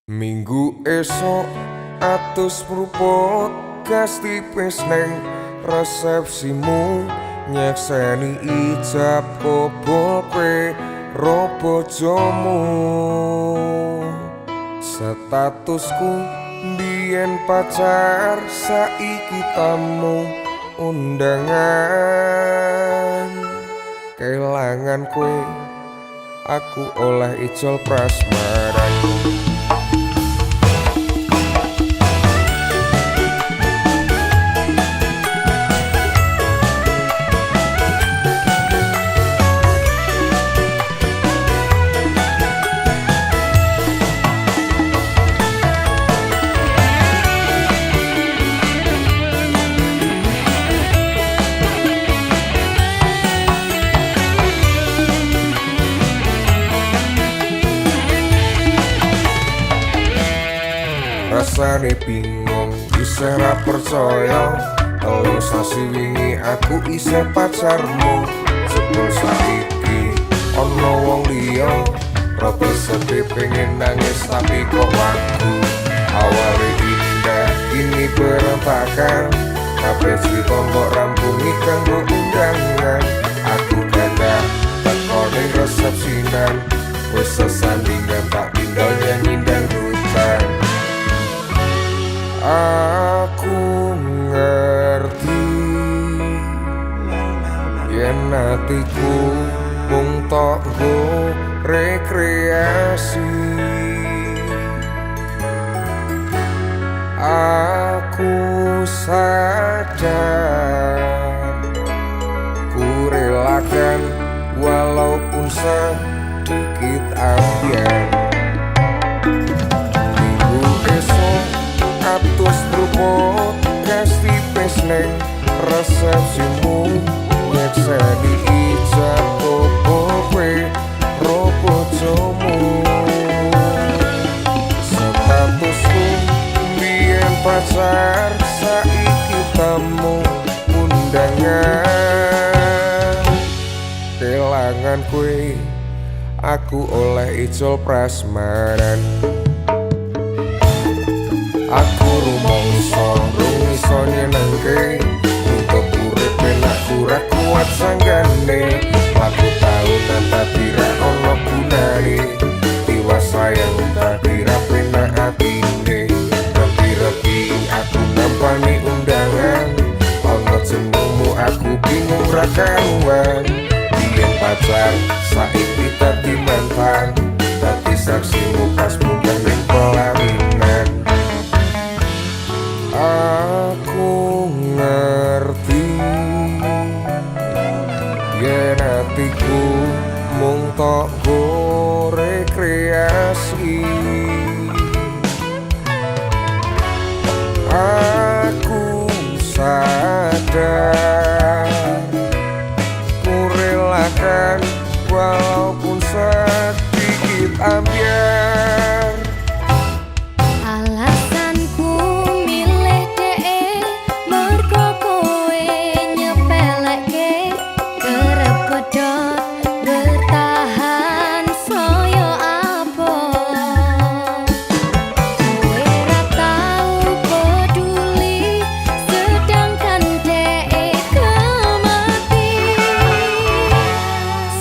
Minggu esok atus pruput gas tipis neng resepsimu nyekseni ijab kabul kowe robo jomu. Statusku biyen pacar saiki tamu undangan. Kelangan kowe aku oleh ijol prasmaran. Rasane bingung, isih ra percaya. Telu sasi wingi aku isih pacarmu. Jebul saiki ana wong liya. Rada sedih pengen nangis tapi kok waku. Awale indah ini berantakan. Kabeh cerita mbok rampungi kanggo undangan. Aku gadah teko ning resepsinan. Wis sesandingan tak tinggal nyanyi dangdutan. Aku ngerti yen atiku mung tok go rekreasi. Aku sadar ku relakan walaupun sedikit ambiar. Atus pruput gas tipis neng resepsimu nyekseni ijab kabul kowe robo jomu. Statusku biyen pacar saiki tamu undangan. Kelangan kowe aku oleh ijol prasmaran. Aku rumangsa iso nyenengke untuk urip enak ora kuat sanggane. Aku tau tapi ra ono gunane. Tiwas sayang tapi ra penak atine. Repi-repi aku nampani undangan. Ono jenengmu aku bingung ra karuan. Biyen pacar saiki dadi mantan. Dadi saksimu pas munggah ning pelaminan. Aku ngerti yen atiku mung tok go rekreasi. Aku sadar ku relakan walaupun sedikit ambiar.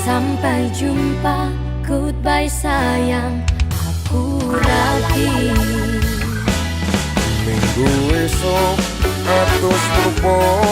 Sampai jumpa, goodbye sayang, aku lagi. Minggu esok atus pruput